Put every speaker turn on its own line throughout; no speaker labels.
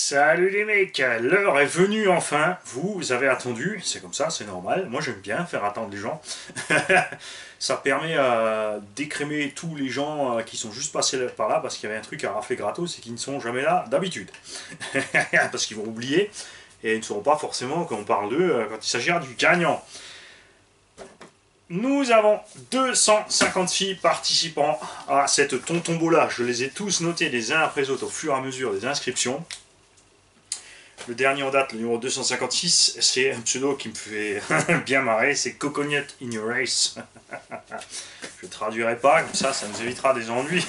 Salut les mecs, l'heure est venue enfin, vous avez attendu, c'est comme ça, c'est normal, moi j'aime bien faire attendre les gens, ça permet d'écrémer tous les gens qui sont juste passés par là parce qu'il y avait un truc à rafler gratos et qui ne sont jamais là d'habitude, parce qu'ils vont oublier et ils ne sauront pas forcément qu'on parle d'eux quand il s'agira du gagnant. Nous avons 256 participants à cette tontombola, je les ai tous notés les uns après les autres au fur et à mesure des inscriptions. Le dernier en date, le numéro 256, c'est un pseudo qui me fait bien marrer, c'est Coconut in your race. Je ne traduirai pas, comme ça nous évitera des ennuis.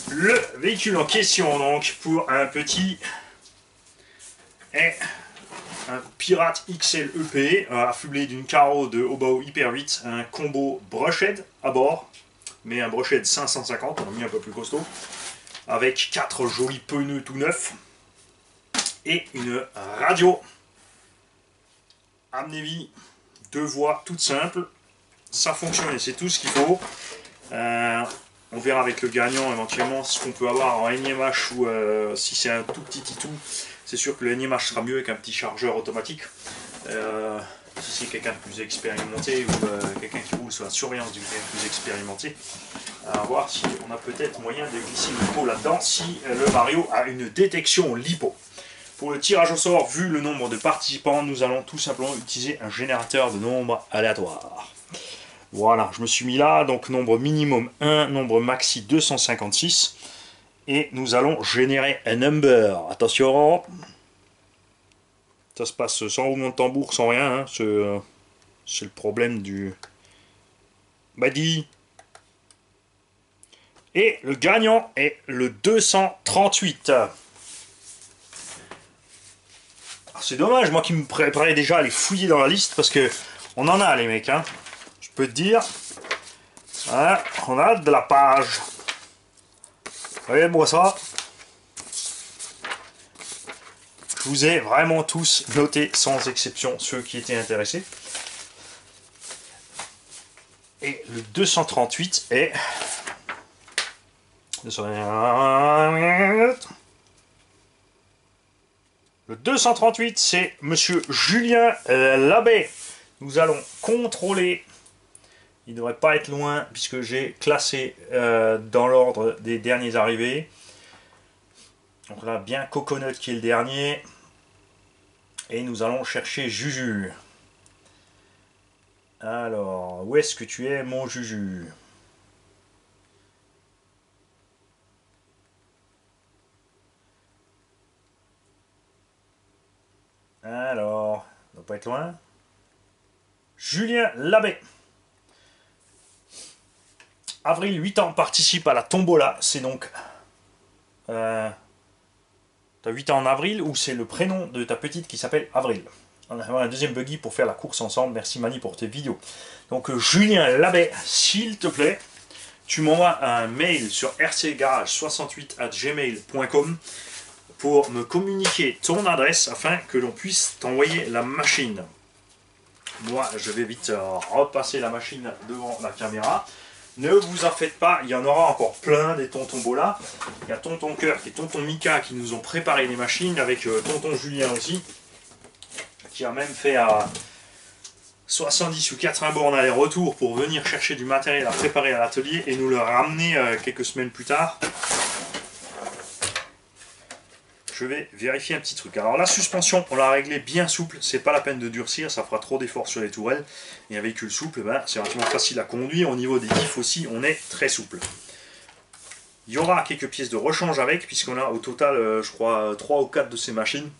Le véhicule en question, donc, pour un petit est un Pirate XL EP, affublé d'une carreau de Hobo Hyper 8, un combo Brushhead à bord, mais un Brushhead 550, on a mis un peu plus costaud, avec 4 jolis pneus tout neufs et une radio Amnevi 2 voies toute simple. Ça fonctionne et c'est tout ce qu'il faut. On verra avec le gagnant éventuellement ce qu'on peut avoir en NIMH ou si c'est un tout petit titou. C'est sûr que le NIMH sera mieux avec un petit chargeur automatique. Si c'est quelqu'un de plus expérimenté ou quelqu'un qui roule sous la surveillance du quelqu'un plus expérimenté, à voir si on a peut-être moyen de glisser une lipo là-dedans, si le Vario a une détection lipo. Pour le tirage au sort, vu le nombre de participants, nous allons tout simplement utiliser un générateur de nombres aléatoires. Voilà, je me suis mis là, donc nombre minimum 1, nombre maxi 256, et nous allons générer un number. Attention, ça se passe sans roulement de tambour, sans rien, hein. C'est le problème du Badi. Et le gagnant est le 238. C'est dommage, moi qui me préparais déjà à les fouiller dans la liste, parce que on en a les mecs, hein. Je peux te dire, hein, on a de la page. Regardez-moi ça. Je vous ai vraiment tous notés, sans exception, ceux qui étaient intéressés. Et le 238 est... Le 238, c'est Monsieur Julien Labbé. Nous allons contrôler. Il ne devrait pas être loin puisque j'ai classé dans l'ordre des derniers arrivés. Donc là, bien Coconut qui est le dernier. Et nous allons chercher Juju. Alors, où est-ce que tu es, mon Juju ? Alors, il ne doit pas être loin. Julien Labbé. Avril, 8 ans, participe à la tombola. C'est donc... T'as 8 ans en avril ou c'est le prénom de ta petite qui s'appelle Avril? On va avoir un deuxième buggy pour faire la course ensemble. Merci Mani pour tes vidéos. Donc Julien Labbé, s'il te plaît, tu m'envoies un mail sur rcgarage68@gmail.com pour me communiquer ton adresse afin que l'on puisse t'envoyer la machine. Moi, je vais vite repasser la machine devant la caméra. Ne vous en faites pas, il y en aura encore plein des tontons Bola. Il y a tonton Cœur et tonton Mika qui nous ont préparé les machines, avec tonton Julien aussi, qui a même fait à 70 ou 80 bornes aller-retour pour venir chercher du matériel à préparer à l'atelier et nous le ramener quelques semaines plus tard. Je vais vérifier un petit truc. Alors la suspension, on l'a réglée bien souple, c'est pas la peine de durcir, ça fera trop d'efforts sur les tourelles. Et un véhicule souple, ben, c'est relativement facile à conduire. Au niveau des diffs aussi, on est très souple. Il y aura quelques pièces de rechange avec, puisqu'on a au total, je crois, 3 ou 4 de ces machines.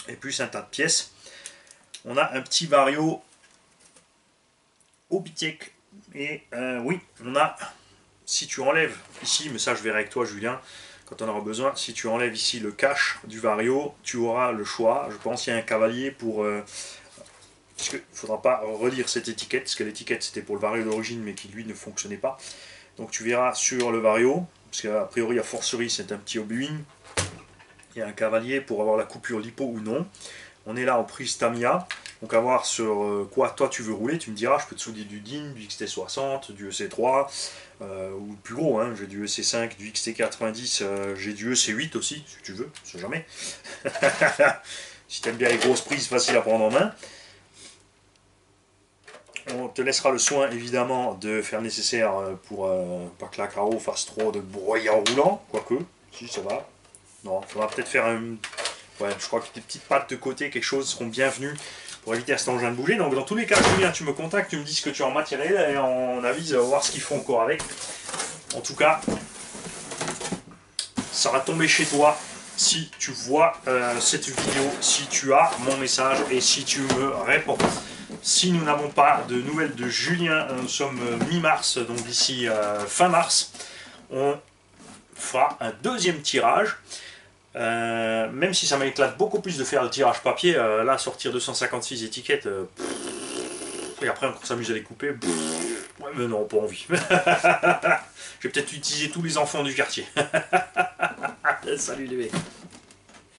Et plus un tas de pièces. On a un petit Vario Obitech. Et oui, on a, si tu enlèves ici, mais ça je verrai avec toi Julien, quand on aura besoin, si tu enlèves ici le cache du Vario, tu auras le choix. Je pense qu'il y a un cavalier pour... parce qu'il ne faudra pas relire cette étiquette, parce que l'étiquette c'était pour le Vario d'origine, mais qui lui ne fonctionnait pas. Donc tu verras sur le Vario, parce qu'a priori a forcerie c'est un petit Obuin, il y a un cavalier pour avoir la coupure lipo ou non. On est là en prise Tamiya, donc à voir sur quoi toi tu veux rouler, tu me diras, je peux te souder du DIN, du XT60, du EC3, ou plus gros, hein. J'ai du EC5, du XT90, j'ai du EC8 aussi, si tu veux, je sais jamais. Si tu aimes bien les grosses prises, facile à prendre en main. On te laissera le soin évidemment de faire nécessaire pour pas que la carreau fasse trop de bruit en roulant, quoique, si ça va. Non, il faudra peut-être faire un. Ouais, je crois que des petites pattes de côté, quelque chose, seront bienvenues pour éviter à cet engin de bouger. Donc dans tous les cas, Julien, tu me contactes, tu me dis ce que tu en matériel et on avise à voir ce qu'ils font encore avec. En tout cas, ça va tomber chez toi si tu vois cette vidéo, si tu as mon message et si tu me réponds. Si nous n'avons pas de nouvelles de Julien, nous sommes mi-mars, donc d'ici fin mars, on fera un deuxième tirage. Même si ça m'éclate beaucoup plus de faire le tirage papier, là sortir 256 étiquettes, et après on s'amuse à les couper, ouais, mais non, pas envie. Je vais peut-être utiliser tous les enfants du quartier. Salut les mecs.